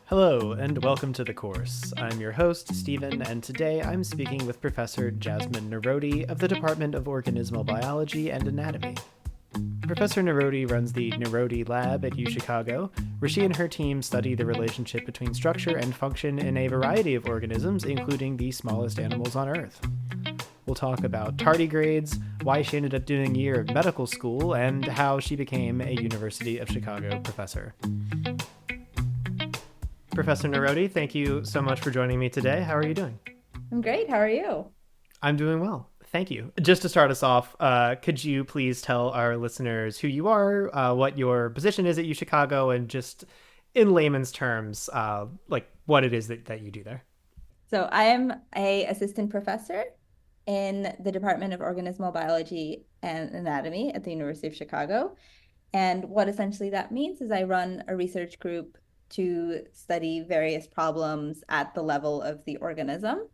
Hello, and welcome to the course. I'm your host, Stephen, and today I'm speaking with Professor Jasmine Nirody of the Department of Organismal Biology and Anatomy. Professor Nirody runs the Nirody Lab at UChicago, where she and her team study the relationship between structure and function in a variety of organisms, including the smallest animals on Earth. We'll talk about tardigrades, why she ended up doing a year of medical school, and how she became a University of Chicago professor. Professor Nirody, thank you so much for joining me today. How are you doing? I'm great. How are you? I'm doing well. Thank you. Just to start us off, could you please tell our listeners who you are, what your position is at UChicago, and just in layman's terms, like what it is that you do there? So I am a assistant professor in the Department of Organismal Biology and Anatomy at the University of Chicago. And what essentially that means is I run a research group to study various problems at the level of the organism,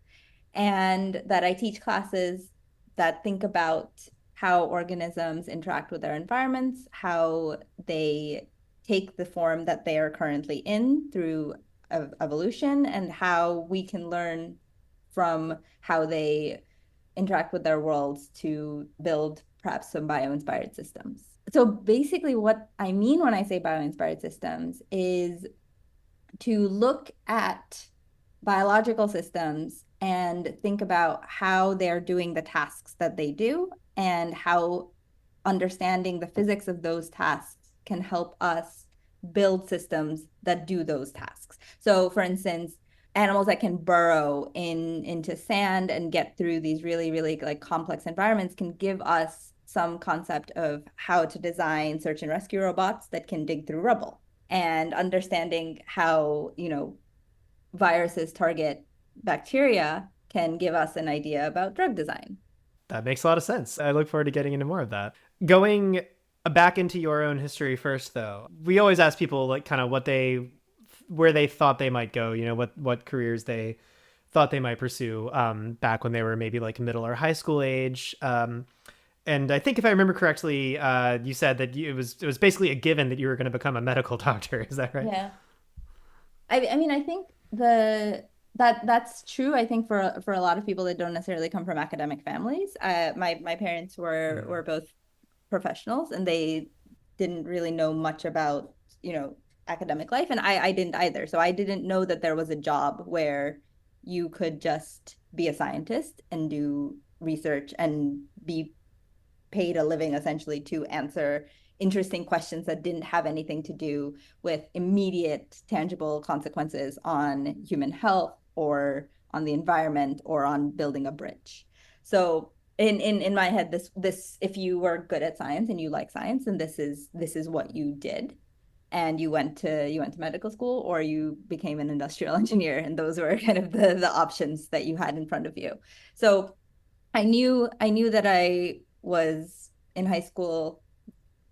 and that I teach classes that think about how organisms interact with their environments, how they take the form that they are currently in through evolution, and how we can learn from how they interact with their worlds to build perhaps some bio-inspired systems. So basically, what I mean when I say bio-inspired systems is to look at biological systems and think about how they're doing the tasks that they do and how understanding the physics of those tasks can help us build systems that do those tasks. So, for instance, animals that can burrow into sand and get through these really like complex environments can give us some concept of how to design search and rescue robots that can dig through rubble, and understanding how, viruses target bacteria can give us an idea about drug design. That makes a lot of sense. I look forward to getting into more of that. Going back into your own history first, though, we always ask people like kind of where they thought they might go. What careers they thought they might pursue back when they were maybe like middle or high school age. And I think if I remember correctly, you said that it was basically a given that you were going to become a medical doctor. Is that right? Yeah. I mean, I think that's true. I think for a lot of people that don't necessarily come from academic families. My parents were both professionals, and they didn't really know much about, academic life, and I didn't either. So I didn't know that there was a job where you could just be a scientist and do research and be paid a living essentially to answer interesting questions that didn't have anything to do with immediate tangible consequences on human health or on the environment or on building a bridge. So in my head, this if you were good at science and you like science, then this is what you did. And you went to medical school, or you became an industrial engineer, and those were kind of the options that you had in front of you. So I knew that I was in high school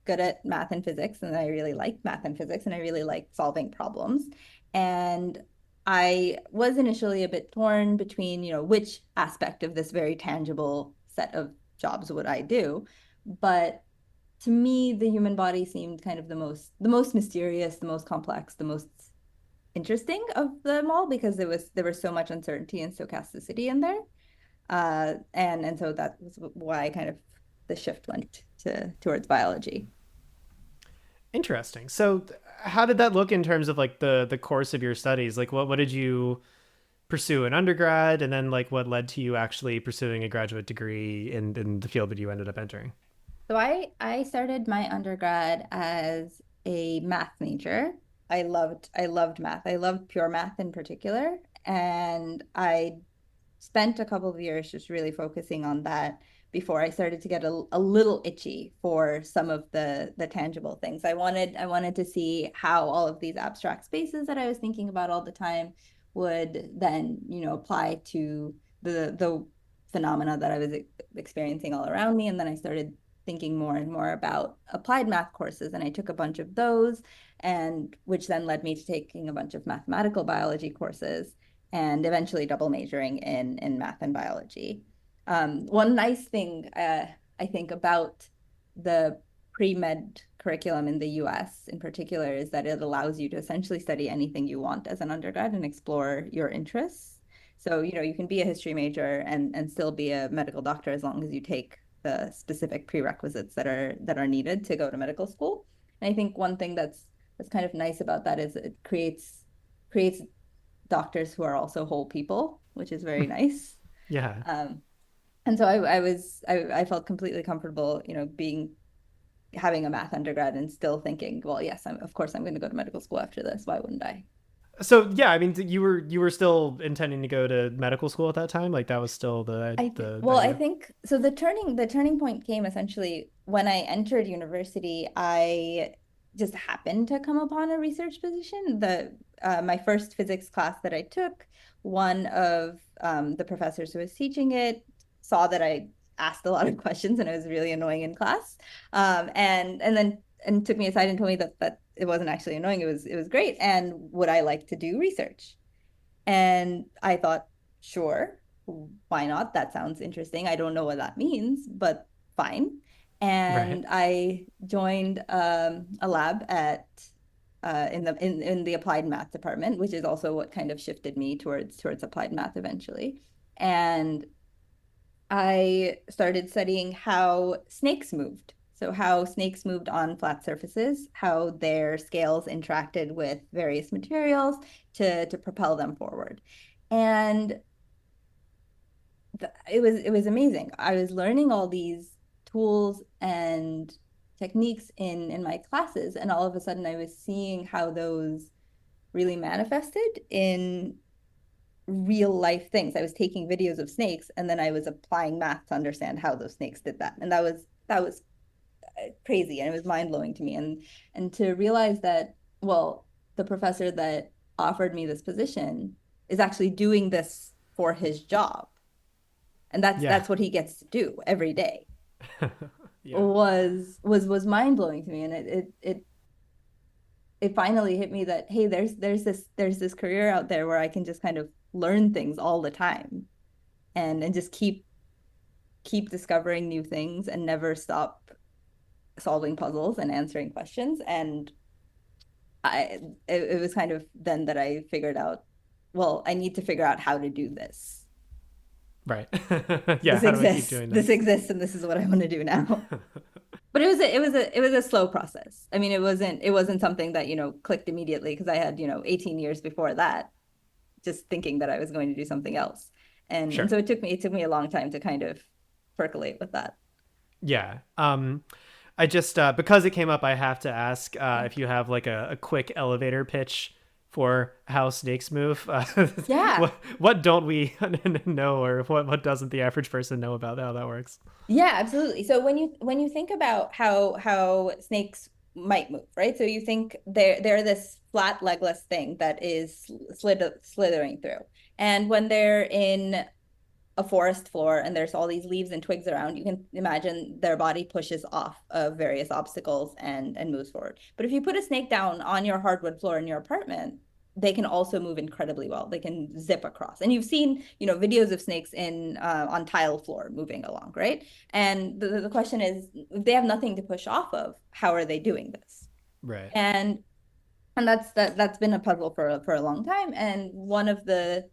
good at math and physics, and I really liked math and physics, and I really liked solving problems. And I was initially a bit torn between, which aspect of this very tangible set of jobs would I do. But to me, the human body seemed kind of the most mysterious, the most complex, the most interesting of them all, because there was so much uncertainty and stochasticity in there. And so that was why kind of the shift went towards biology. Interesting. So, how did that look in terms of like the course of your studies? Like, what did you pursue in undergrad, and then like what led to you actually pursuing a graduate degree in the field that you ended up entering? So I started my undergrad as a math major. I loved math. I loved pure math in particular, and I spent a couple of years just really focusing on that before I started to get a little itchy for some of the tangible things. I wanted to see how all of these abstract spaces that I was thinking about all the time would then, apply to the phenomena that I was experiencing all around me. And then I started thinking more and more about applied math courses, and I took a bunch of those, and which then led me to taking a bunch of mathematical biology courses, and eventually double majoring in math and biology. One nice thing, I think, about the pre-med curriculum in the US in particular is that it allows you to essentially study anything you want as an undergrad and explore your interests. So, you can be a history major and still be a medical doctor as long as you take the specific prerequisites that are needed to go to medical school. And I think one thing that's kind of nice about that is it creates doctors who are also whole people, which is very nice. Yeah. Um, and so I felt completely comfortable, being having a math undergrad and still thinking, well, yes, of course I'm going to go to medical school after this. Why wouldn't I? So yeah, I mean, you were still intending to go to medical school at that time. Like that was still the I idea. think so. The turning point came essentially when I entered university. I just happened to come upon a research position. The My first physics class that I took, one of the professors who was teaching it saw that I asked a lot of questions and I was really annoying in class, and took me aside and told me that it wasn't actually annoying. It was great, and would I like to do research? And I thought, sure, why not? That sounds interesting. I don't know what that means, but fine. Right. And I joined a lab at in the applied math department, which is also what kind of shifted me towards applied math eventually. And I started studying how snakes moved. So, how snakes moved on flat surfaces, how their scales interacted with various materials to propel them forward. And it was amazing. I was learning all these tools and techniques in my classes, and all of a sudden I was seeing how those really manifested in real life things. I was taking videos of snakes and then I was applying math to understand how those snakes did that. And that was crazy and it was mind blowing to me. And to realize that, well, the professor that offered me this position is actually doing this for his job. And that's Yeah. that's what he gets to do every day Yeah. was mind blowing to me. And it finally hit me that, hey, there's this career out there where I can just kind of learn things all the time and just keep discovering new things and never stop solving puzzles and answering questions. And I it was kind of then that I figured out, well, I need to figure out how to do this. Right. Yeah. This How do I keep exists. doing This this? exists, and this is what I want to do now. But it was a slow process. I mean, it wasn't something that, clicked immediately because I had, 18 years before that just thinking that I was going to do something else. And Sure. so it took me a long time to kind of percolate with that. Yeah. I just because it came up, I have to ask Yeah. if you have like a quick elevator pitch for how snakes move. Yeah. What don't we know, or what doesn't the average person know about how that works? Yeah, absolutely. So when you think about how snakes might move, right? So you think they're this flat legless thing that is slithering through. And when they're in a forest floor and there's all these leaves and twigs around, you can imagine their body pushes off of various obstacles and moves forward. But if you put a snake down on your hardwood floor in your apartment, they can also move incredibly well. They can zip across. And you've seen, videos of snakes in on tile floor moving along, right? And the question is, if they have nothing to push off of, how are they doing this? Right. And that's been a puzzle for a long time. And one of the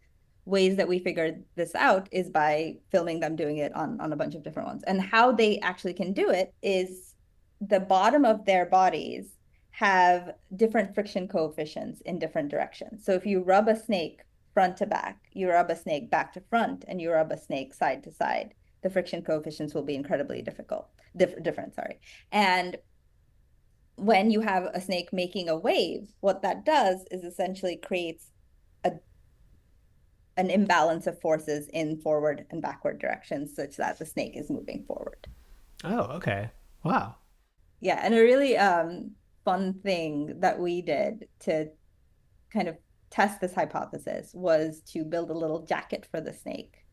ways that we figured this out is by filming them doing it on a bunch of different ones. And how they actually can do it is the bottom of their bodies have different friction coefficients in different directions. So if you rub a snake front to back, you rub a snake back to front, and you rub a snake side to side, the friction coefficients will be incredibly different, sorry. And when you have a snake making a wave, what that does is essentially creates a, an imbalance of forces in forward and backward directions such that the snake is moving forward. Oh, okay. Wow. Yeah, and a really fun thing that we did to kind of test this hypothesis was to build a little jacket for the snake,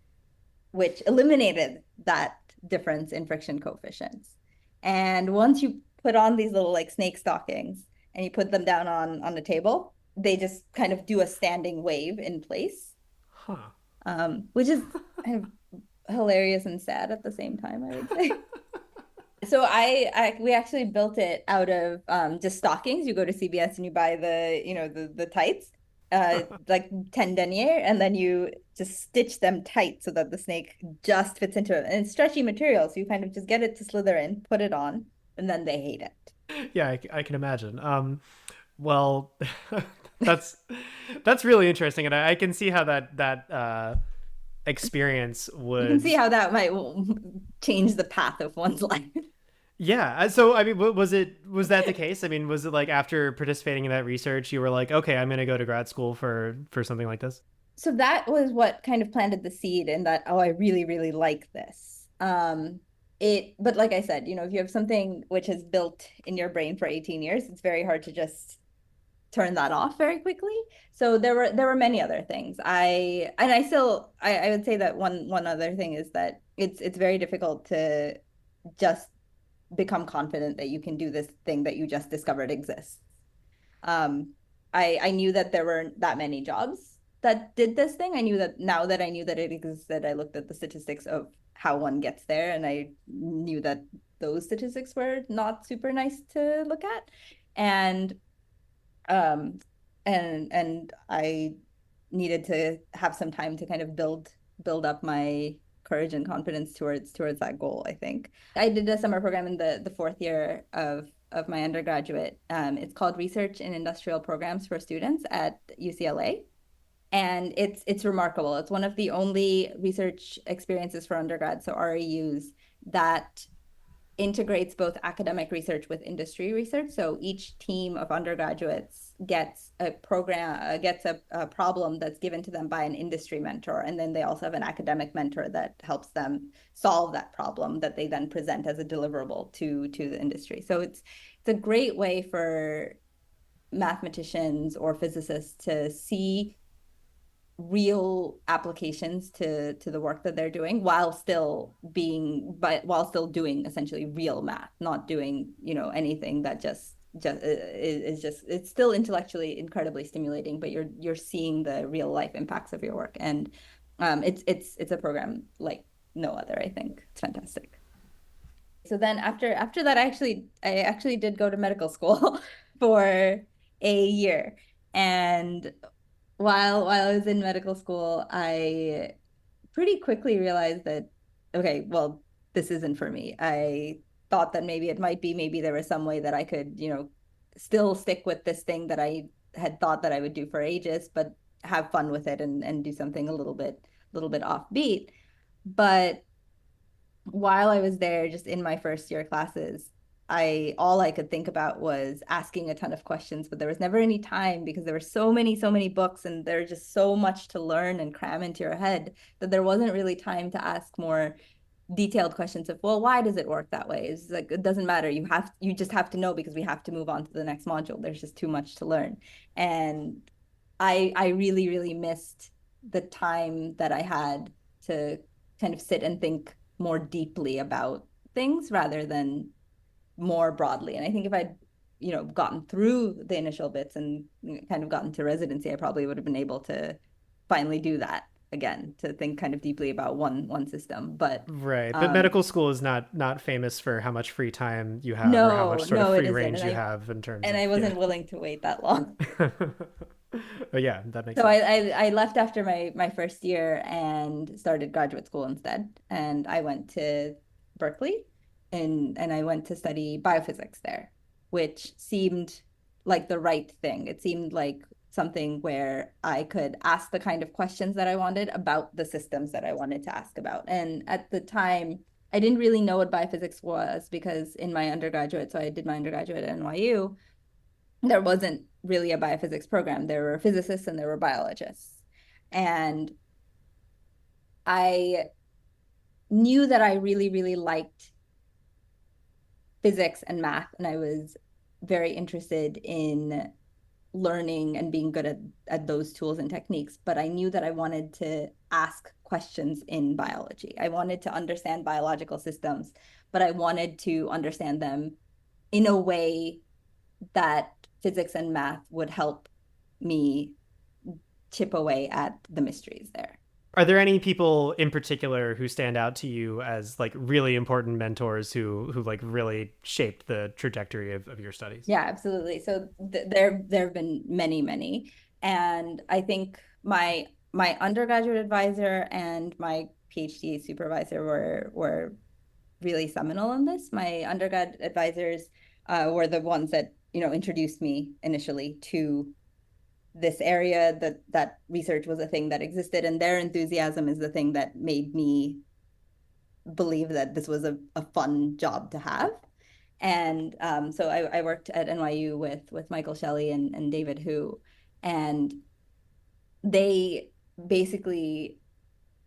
which eliminated that difference in friction coefficients. And once you put on these little like snake stockings and you put them down on the table, they just kind of do a standing wave in place, Huh. which is kind of hilarious and sad at the same time, I would say. So we actually built it out of just stockings. You go to CBS and you buy the tights, like 10 denier, and then you just stitch them tight so that the snake just fits into it. And it's stretchy material, so you kind of just get it to slither in, put it on, and then they hate it. Yeah, I can imagine. Well, that's that's really interesting, and I can see how that experience You can would. see how that might change the path of one's life. Yeah. So, I mean, was that the case? I mean, was it like after participating in that research, you were like, okay, I'm going to go to grad school for something like this? So that was what kind of planted the seed in that, oh, I really, really like this. But like I said, if you have something which has built in your brain for 18 years, it's very hard to just turn that off very quickly. So there were many other things. I would say that one other thing is that it's very difficult to just become confident that you can do this thing that you just discovered exists. Um, I knew that there weren't that many jobs that did this thing. I knew that now that I knew that it existed, I looked at the statistics of how one gets there, and I knew that those statistics were not super nice to look at. And um and I needed to have some time to kind of build up my courage and confidence towards that goal, I think. I did a summer program in the fourth year of my undergraduate. It's called Research in Industrial Programs for Students at UCLA. And it's remarkable. It's one of the only research experiences for undergrad, so REUs, that integrates both academic research with industry research. So each team of undergraduates gets a problem that's given to them by an industry mentor, and then they also have an academic mentor that helps them solve that problem that they then present as a deliverable to the industry. So it's a great way for mathematicians or physicists to see real applications to the work that they're doing while still doing essentially real math, not doing anything that is just, it's still intellectually incredibly stimulating, but you're seeing the real life impacts of your work. And it's a program like no other. I think it's fantastic. So then after that, I actually did go to medical school for a year. And while I was in medical school, I pretty quickly realized that, okay, well, this isn't for me. I thought that maybe it might be, maybe there was some way that I could, still stick with this thing that I had thought that I would do for ages, but have fun with it and do something a little bit offbeat. But while I was there, just in my first year classes, I all I could think about was asking a ton of questions, but there was never any time because there were so many books, and there's just so much to learn and cram into your head that there wasn't really time to ask more detailed questions of, well, why does it work that way? It's like, it doesn't matter. You just have to know because we have to move on to the next module. There's just too much to learn. And I really, really missed the time that I had to kind of sit and think more deeply about things rather than more broadly. And I think if I'd, gotten through the initial bits and kind of gotten to residency, I probably would have been able to finally do that again, to think kind of deeply about one system. But Right. But um medical school is not famous for how much free time you have or how no, much sort of no, it free isn't. range you have in terms And of, I yeah. wasn't willing to wait that long. But yeah, that makes So I, sense. I I left after my first year and started graduate school instead. And I went to Berkeley, and I went to study biophysics there, which seemed like the right thing. It seemed like something where I could ask the kind of questions that I wanted about the systems that I wanted to ask about. And at the time, I didn't really know what biophysics was because in my undergraduate, so I did my undergraduate at NYU, there wasn't really a biophysics program. There were physicists and there were biologists. And I knew that I really, really liked physics and math, and I was very interested in learning and being good at those tools and techniques. But I knew that I wanted to ask questions in biology. I wanted to understand biological systems, but I wanted to understand them in a way that physics and math would help me chip away at the mysteries there. Are there any people in particular who stand out to you as like really important mentors who like really shaped the trajectory of your studies? Yeah, absolutely. So there have been many, many, and I think my undergraduate advisor and my PhD supervisor were really seminal in this. My undergrad advisors were the ones that introduced me initially to this area, that research was a thing that existed, and their enthusiasm is the thing that made me believe that this was a fun job to have. And so I worked at NYU with Michael Shelley and David Hu, and they basically,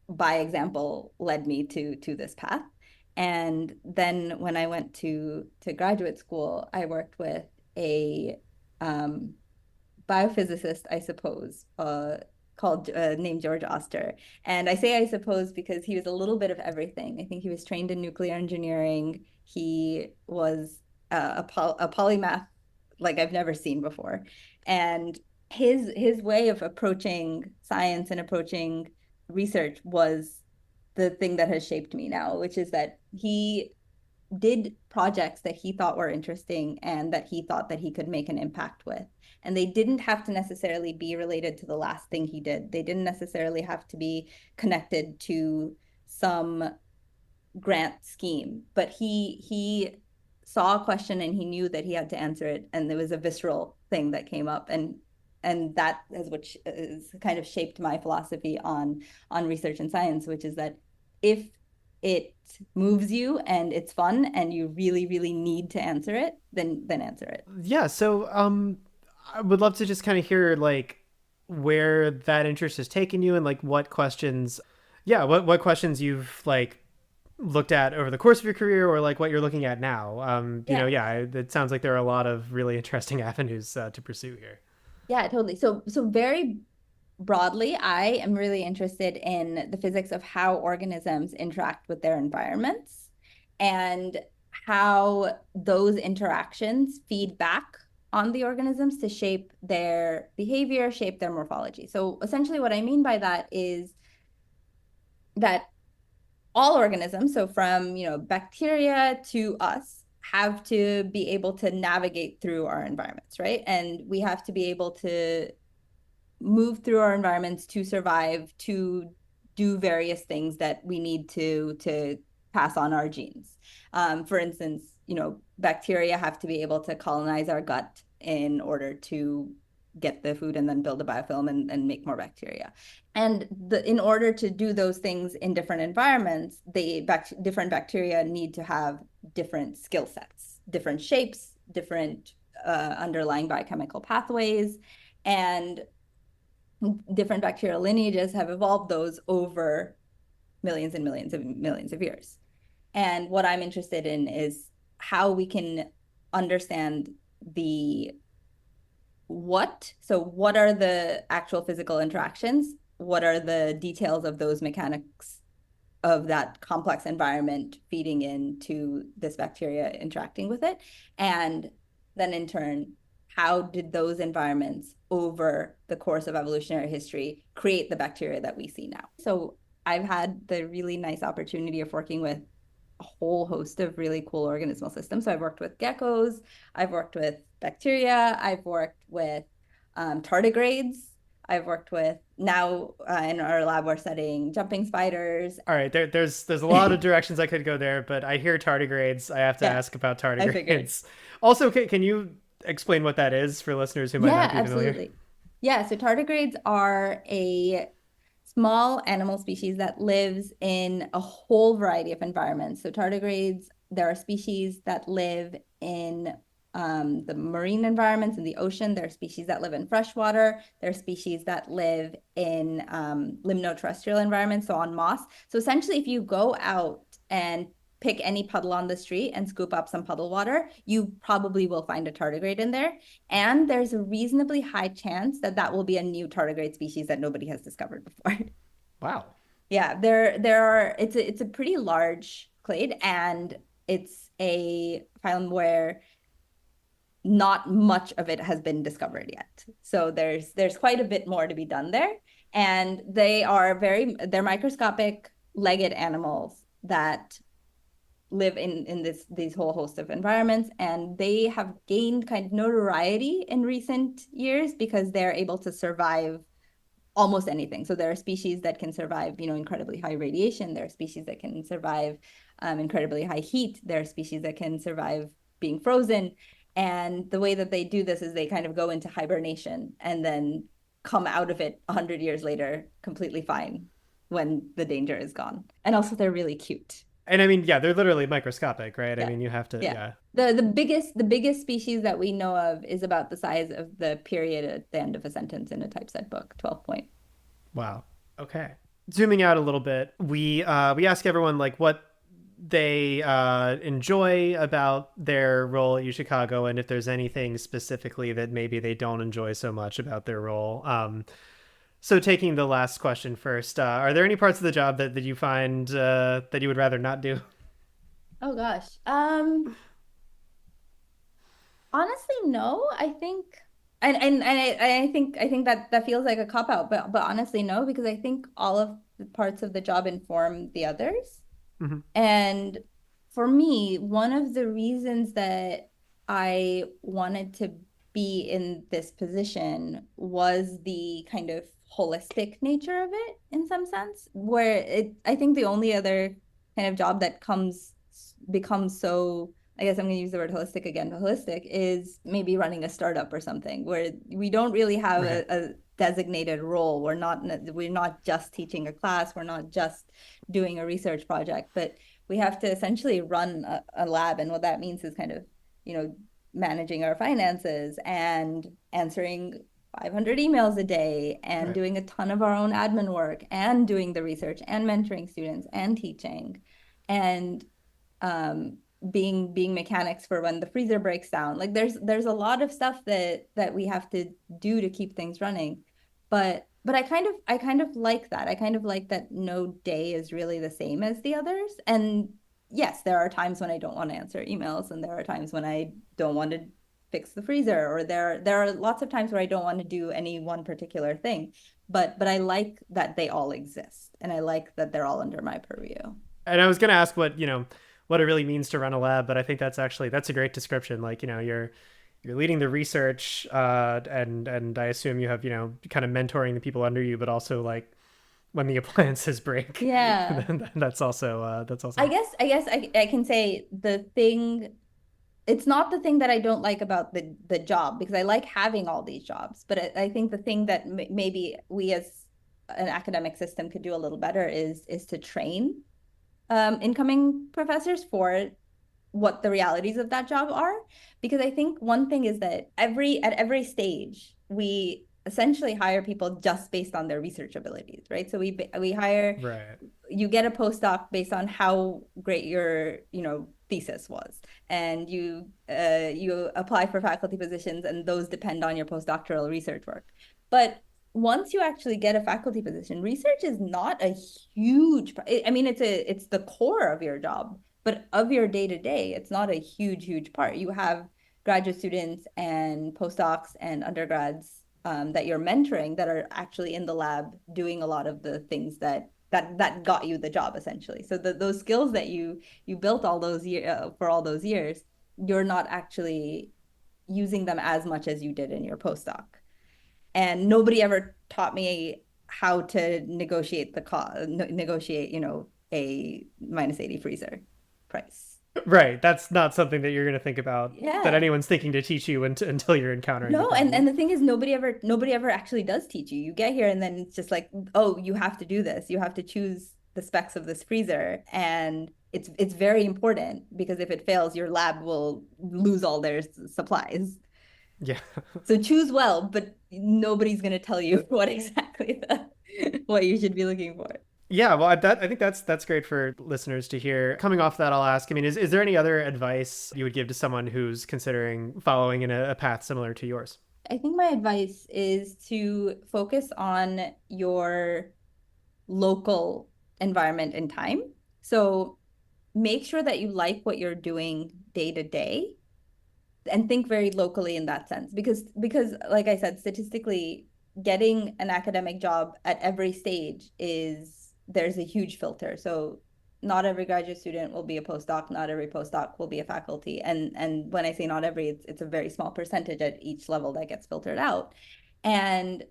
by example, led me to this path. And then when I went to graduate school, I worked with a um, biophysicist, I suppose, called named George Oster. And I say I suppose because he was a little bit of everything. I think he was trained in nuclear engineering. He was a polymath like I've never seen before. And his way of approaching science and approaching research was the thing that has shaped me now, which is that he did projects that he thought were interesting and that he thought that he could make an impact with. And they didn't have to necessarily be related to the last thing he did. They didn't necessarily have to be connected to some grant scheme, but he saw a question and he knew that he had to answer it, and there was a visceral thing that came up, and that is what is kind of shaped my philosophy on research and science, which is that if it moves you and it's fun and you really really need to answer it, then answer it. Yeah, so I would love to just kind of hear like where that interest has taken you and like what questions, yeah, what questions you've like looked at over the course of your career or like what you're looking at now. Yeah. Yeah, it sounds like there are a lot of really interesting avenues to pursue here. Yeah, totally. So very broadly, I am really interested in the physics of how organisms interact with their environments and how those interactions feed back on the organisms to shape their behavior, shape their morphology. So essentially what I mean by that is that all organisms, so from, bacteria to us, have to be able to navigate through our environments, right? And we have to be able to move through our environments to survive, to do various things that we need to pass on our genes. For instance, bacteria have to be able to colonize our gut in order to get the food and then build a biofilm and make more bacteria. And in order to do those things in different environments, different bacteria need to have different skill sets, different shapes, different underlying biochemical pathways, and different bacterial lineages have evolved those over millions and millions of years. And what I'm interested in is how we can understand the what. So, what are the actual physical interactions? What are the details of those mechanics of that complex environment feeding into this bacteria interacting with it? And then in turn, how did those environments over the course of evolutionary history create the bacteria that we see now? So I've had the really nice opportunity of working with a whole host of really cool organismal systems. So I've worked with geckos, I've worked with bacteria, I've worked with tardigrades, I've worked with now in our lab we're studying jumping spiders. All right, there's a lot of directions I could go there, but I hear tardigrades. I have to Yeah, ask about I figured. tardigrades. Also, can you explain what that is for listeners who might Yeah, not be familiar? absolutely. Yeah, so tardigrades are a small animal species that lives in a whole variety of environments. So tardigrades, there are species that live in the marine environments in the ocean. There are species that live in freshwater. There are species that live in limnoterrestrial environments, so on moss. So essentially, if you go out and pick any puddle on the street and scoop up some puddle water, you probably will find a tardigrade in there. And there's a reasonably high chance that that will be a new tardigrade species that nobody has discovered before. Wow. Yeah, there are it's a pretty large clade, and it's a phylum where not much of it has been discovered yet. So there's quite a bit more to be done there. And they're microscopic legged animals that live in these whole host of environments, and they have gained kind of notoriety in recent years because they're able to survive almost anything. So there are species that can survive, incredibly high radiation. There are species that can survive incredibly high heat. There are species that can survive being frozen. And the way that they do this is they kind of go into hibernation and then come out of it 100 years later completely fine when the danger is gone. And also they're really cute. And I mean, yeah, they're literally microscopic, right? I Yeah. mean, you have to, Yeah. yeah. The biggest species that we know of is about the size of the period at the end of a sentence in a typeset book, 12 point. Wow. Okay. Zooming out a little bit, we ask everyone like what they enjoy about their role at UChicago, and if there's anything specifically that maybe they don't enjoy so much about their role. So taking the last question first, are there any parts of the job that you find that you would rather not do? Oh gosh. Honestly, no. I think and I think that feels like a cop out, but honestly, no, because I think all of the parts of the job inform the others. Mm-hmm. And for me, one of the reasons that I wanted to be in this position was the kind of holistic nature of it in some sense, where I think the only other kind of job that becomes so, I guess I'm going to use the word holistic again, but holistic is maybe running a startup or something where we don't really have Right. a designated role. We're not just teaching a class, we're not just doing a research project, but we have to essentially run a lab. And what that means is kind of, managing our finances and answering 500 emails a day and Right. doing a ton of our own admin work and doing the research and mentoring students and teaching and um, being mechanics for when the freezer breaks down. Like there's a lot of stuff that we have to do to keep things running. But I kind of like that. I kind of like that no day is really the same as the others. And yes, there are times when I don't want to answer emails, and there are times when I don't want to fix the freezer, or there are lots of times where I don't want to do any one particular thing. But I like that they all exist, and I like that they're all under my purview. And I was going to ask what, what it really means to run a lab, but I think that's a great description. Like, you're leading the research, and I assume you have, kind of mentoring the people under you, but also like when the appliances break, Yeah. then that's I also guess I guess I can say it's not the thing that I don't like about the job, because I like having all these jobs, but I think the thing that maybe we as an academic system could do a little better is to train incoming professors for what the realities of that job are. Because I think one thing is that at every stage we essentially hire people just based on their research abilities, right? So we hire, right. you get a postdoc based on how great your thesis was, and you apply for faculty positions, and those depend on your postdoctoral research work. But once you actually get a faculty position, research is not a huge, I mean, it's the core of your job, but of your day to day, it's not a huge part. You have graduate students and postdocs and undergrads that you're mentoring that are actually in the lab doing a lot of the things that got you the job essentially. So those skills that you built all those years for all those years, you're not actually using them as much as you did in your postdoc. And nobody ever taught me how to negotiate, a -80 freezer price. Right. That's not something that you're going to think about, that Yeah. anyone's thinking to teach you until you're encountering the No, and problem. the thing is, nobody ever actually does teach you. You get here and then it's just like, oh, you have to do this. You have to choose the specs of this freezer, and it's very important because if it fails, your lab will lose all their supplies. Yeah. So choose well, but nobody's gonna tell you what exactly what you should be looking for. Yeah, well, I think that's great for listeners to hear. Coming off that, I'll ask. I mean, is there any other advice you would give to someone who's considering following in a path similar to yours? I think my advice is to focus on your local environment and time. So make sure that you like what you're doing day to day, and think very locally in that sense, because like I said, statistically, getting an academic job at every stage there's a huge filter. So not every graduate student will be a postdoc, not every postdoc will be a faculty. And when I say not every, it's a very small percentage at each level that gets filtered out. And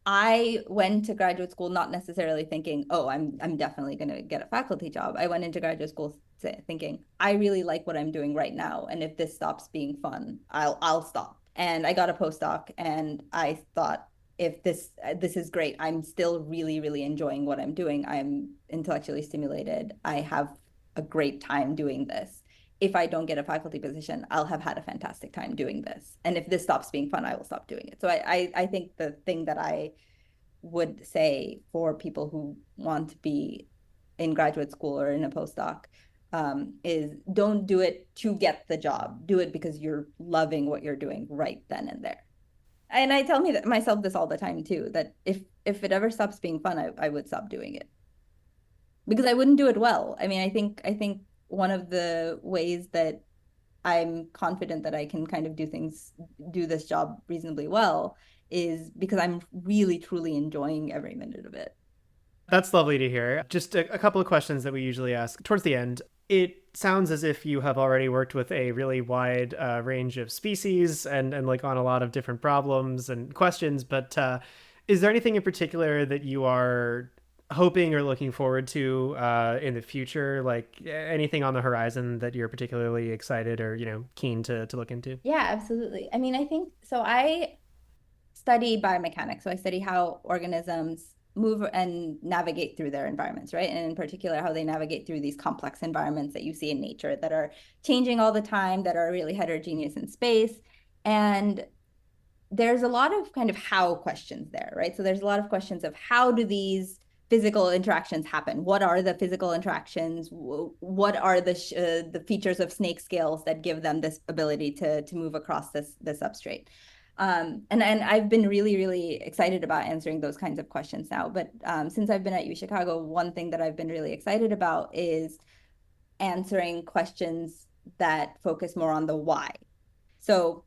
I went to graduate school not necessarily thinking, oh, I'm definitely going to get a faculty job. I went into graduate school thinking, I really like what I'm doing right now, and if this stops being fun, I'll stop. And I got a postdoc, and I thought, if this is great, I'm still really really enjoying what I'm doing. I'm intellectually stimulated. I have a great time doing this. If I don't get a faculty position, I'll have had a fantastic time doing this. And if this stops being fun, I will stop doing it. So I think the thing that I would say for people who want to be in graduate school or in a postdoc is don't do it to get the job. Do it because you're loving what you're doing right then and there. And I tell me that myself this all the time too, that if it ever stops being fun, I would stop doing it because I wouldn't do it well. I mean, I think one of the ways that I'm confident that I can kind of do this job reasonably well is because I'm really truly enjoying every minute of it. That's lovely to hear. Just a couple of questions that we usually ask towards the end. It sounds as if you have already worked with a really wide range of species and like on a lot of different problems and questions. But is there anything in particular that you are hoping or looking forward to in the future? Like anything on the horizon that you're particularly excited or keen to look into? Yeah, absolutely. I mean, I think so. I study biomechanics. So I study how organisms move and navigate through their environments, right? And in particular, how they navigate through these complex environments that you see in nature that are changing all the time, that are really heterogeneous in space. And there's a lot of kind of how questions there, right? So there's a lot of questions of how do these physical interactions happen? What are the physical interactions? What are the features of snake scales that give them this ability to move across this substrate? And I've been really, really excited about answering those kinds of questions now. But since I've been at UChicago, one thing that I've been really excited about is answering questions that focus more on the why. So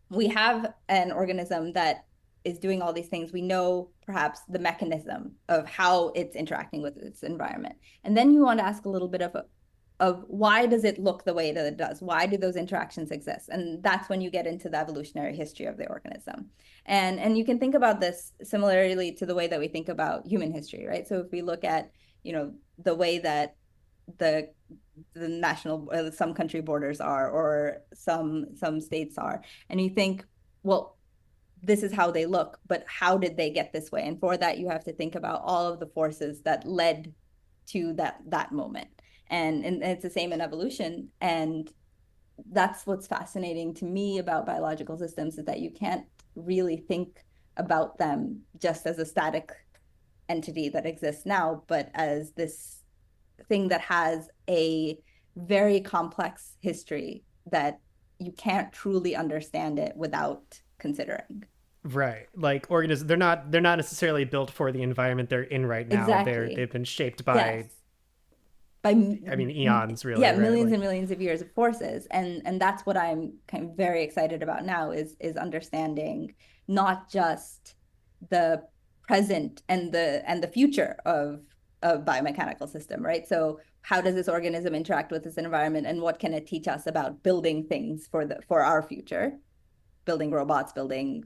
we have an organism that is doing all these things. We know perhaps the mechanism of how it's interacting with its environment. And then you want to ask a little bit of why does it look the way that it does? Why do those interactions exist? And that's when you get into the evolutionary history of the organism. And you can think about this similarly to the way that we think about human history, right? So if we look at, the way that the national some country borders are or some states are, and you think, well, this is how they look, but how did they get this way? And for that you have to think about all of the forces that led to that moment. And it's the same in evolution. And that's what's fascinating to me about biological systems, is that you can't really think about them just as a static entity that exists now, but as this thing that has a very complex history that you can't truly understand it without considering. Right. Like organisms, they're not necessarily built for the environment they're in right now. They've Exactly. been shaped Yes. by, By I mean, eons, yeah, really, right? millions and Like, millions of years of forces. And that's what I'm kind of very excited about now is understanding not just the present and the future of a biomechanical system, right? So how does this organism interact with this environment, and what can it teach us about building things for our future, building robots, building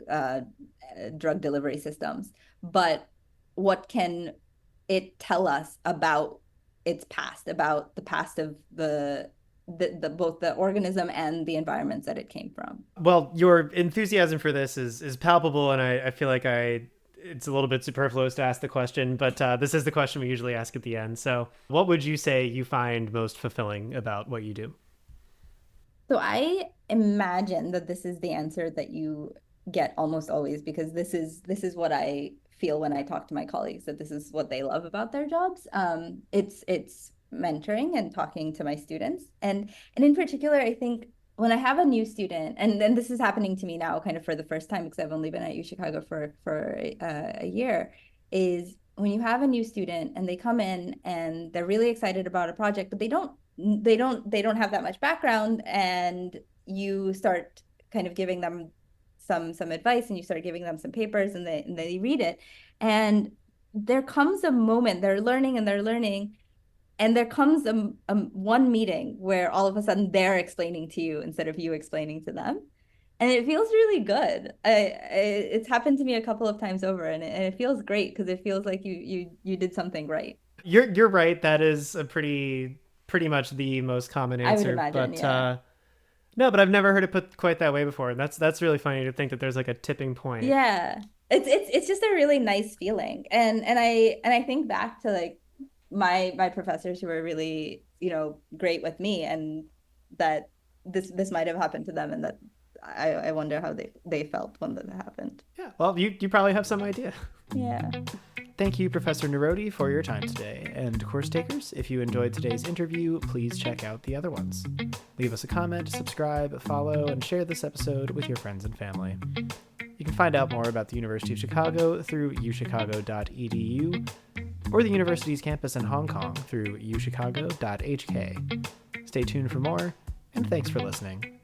drug delivery systems, but what can it tell us about its past, about the past of the both the organism and the environments that it came from. well, your enthusiasm for this is palpable, and I feel like it's a little bit superfluous to ask the question, but this is the question we usually ask at the end. So, what would you say you find most fulfilling about what you do? So I imagine that this is the answer that you get almost always, because this is what I feel when I talk to my colleagues, that this is what they love about their jobs. It's mentoring and talking to my students, and in particular, I think when I have a new student, and then this is happening to me now, kind of for the first time, because I've only been at UChicago for a year, is when you have a new student and they come in and they're really excited about a project, but they don't have that much background, and you start kind of giving them some advice and you start giving them some papers and they read it. And there comes a moment, they're learning and they're learning, and there comes one meeting where all of a sudden they're explaining to you instead of you explaining to them. And it feels really good. It's happened to me a couple of times over, and it feels great because it feels like you did something right. You're right. That is a pretty much the most common I would answer. imagine, But yeah. no, but I've never heard it put quite that way before. And that's really funny to think that there's like a tipping point. Yeah. It's just a really nice feeling. And I think back to like my professors who were really, great with me, and that this might have happened to them, and that I wonder how they felt when that happened. Yeah. Well, you probably have some idea. Yeah. Thank you, Professor Nirody, for your time today. And course takers, if you enjoyed today's interview, please check out the other ones. Leave us a comment, subscribe, follow, and share this episode with your friends and family. You can find out more about the University of Chicago through uchicago.edu or the university's campus in Hong Kong through uchicago.hk. Stay tuned for more, and thanks for listening.